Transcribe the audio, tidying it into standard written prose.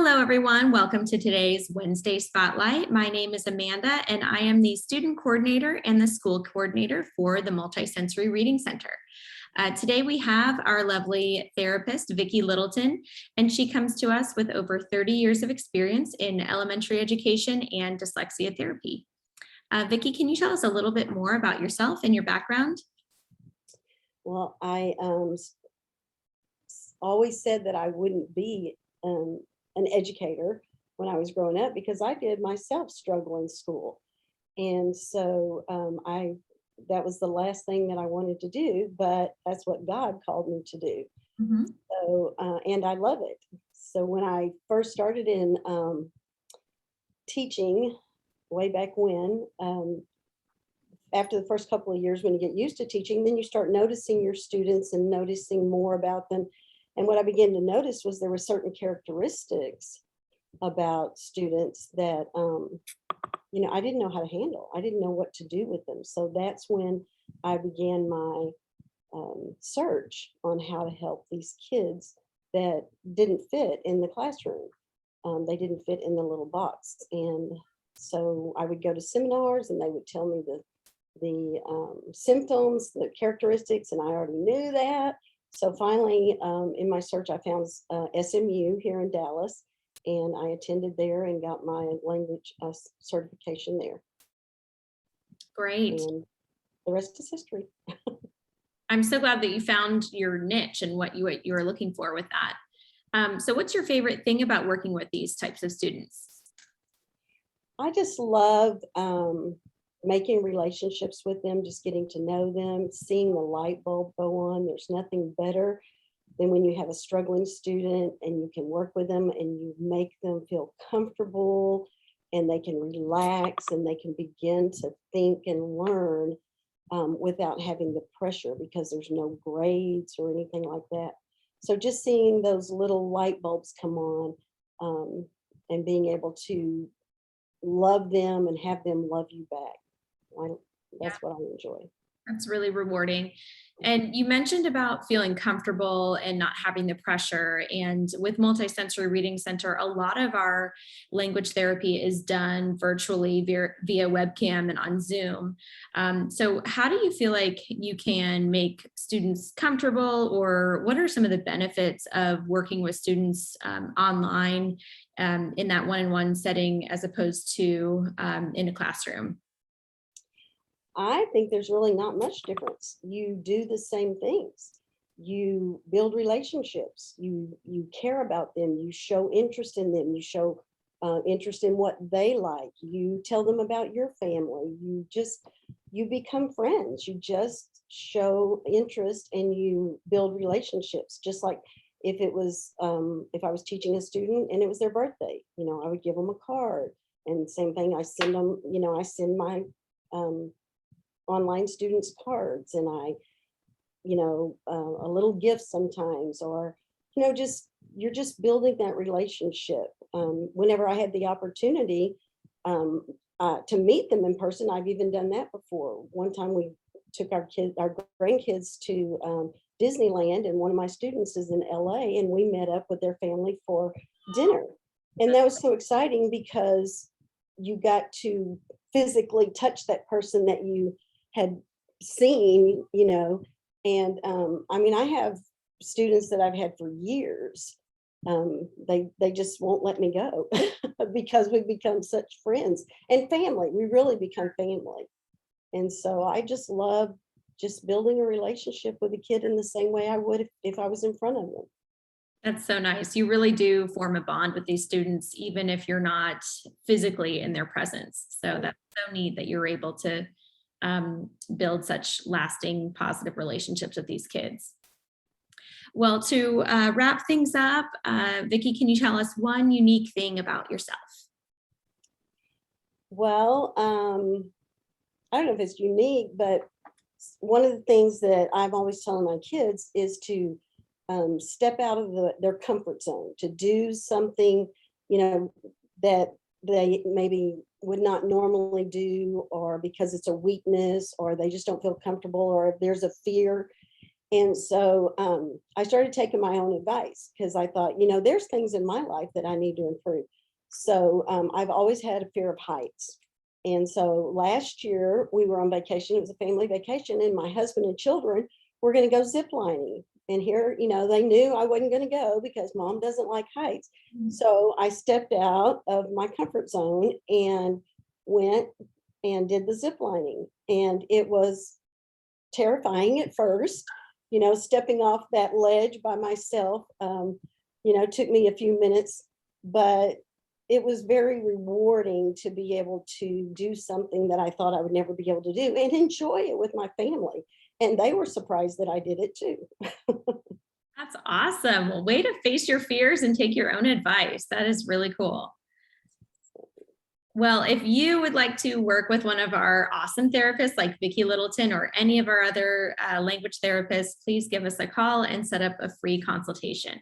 Hello, everyone. Welcome to today's Wednesday Spotlight. My name is Amanda, and I am the student coordinator and the school coordinator for the Multisensory Reading Center. Today, we have our lovely therapist, Vicki Littleton, and she comes to us with over 30 years of experience in elementary education and dyslexia therapy. Vicki, can you tell us a little bit more about yourself and your background? Well, I always said that I wouldn't be an educator when I was growing up because I did myself struggle in school. And so that was the last thing that I wanted to do, but that's what God called me to do. Mm-hmm. So, and I love it. So when I first started in teaching way back when, after the first couple of years, when you get used to teaching, then you start noticing your students and noticing more about them. And what I began to notice was there were certain characteristics about students that, I didn't know how to handle. I didn't know what to do with them. So that's when I began my search on how to help these kids that didn't fit in the classroom. They didn't fit in the little box. And so I would go to seminars and they would tell me the symptoms, the characteristics, and I already knew that. So finally, in my search, I found SMU here in Dallas, and I attended there and got my language certification there. Great. And the rest is history. I'm so glad that you found your niche and what you were looking for with that. So what's your favorite thing about working with these types of students? I just love making relationships with them, just getting to know them, seeing the light bulb go on. There's nothing better than when you have a struggling student and you can work with them and you make them feel comfortable and they can relax and they can begin to think and learn without having the pressure because there's no grades or anything like that. So just seeing those little light bulbs come on and being able to love them and have them love you back. That's what I enjoy. That's really rewarding. And you mentioned about feeling comfortable and not having the pressure. And with Multisensory Reading Center, a lot of our language therapy is done virtually via webcam and on Zoom. So how do you feel like you can make students comfortable, or what are some of the benefits of working with students online in that one-on-one setting as opposed to in a classroom? I think there's really not much difference. You do the same things. You build relationships. You care about them. You show interest in them. You show interest in what they like. You tell them about your family. You become friends. You just show interest and you build relationships. Just like if it was if I was teaching a student and it was their birthday, I would give them a card. And same thing, I send them. I send my online students cards and a little gift sometimes, or you're just building that relationship. Whenever I had the opportunity to meet them in person, I've even done that before. One time we took our grandkids to Disneyland, and one of my students is in LA, and we met up with their family for dinner, and that was so exciting because you got to physically touch that person that you had seen, and I have students that I've had for years. They just won't let me go because we've become such friends and family. We really become family. And so I just love just building a relationship with a kid in the same way I would if I was in front of them. That's so nice. You really do form a bond with these students, even if you're not physically in their presence. So that's so neat that you're able to build such lasting positive relationships with these kids. Well, to wrap things up, Vicki, can you tell us one unique thing about yourself? Well, I don't know if it's unique, but one of the things that I'm always telling my kids is to step out of their comfort zone, to do something, that they maybe would not normally do, or because it's a weakness, or they just don't feel comfortable, or if there's a fear. And so I started taking my own advice because I thought, you know, there's things in my life that I need to improve. So I've always had a fear of heights. And so last year we were on vacation. It was a family vacation, and my husband and children were going to go zip lining. And here, you know, they knew I wasn't going to go because mom doesn't like heights. So I stepped out of my comfort zone and went and did the zip lining. And it was terrifying at first, you know, stepping off that ledge by myself. You know, took me a few minutes, but it was very rewarding to be able to do something that I thought I would never be able to do and enjoy it with my family. And they were surprised that I did it too. That's awesome. Well, way to face your fears and take your own advice. That is really cool. Well, if you would like to work with one of our awesome therapists like Vicki Littleton or any of our other language therapists, please give us a call and set up a free consultation.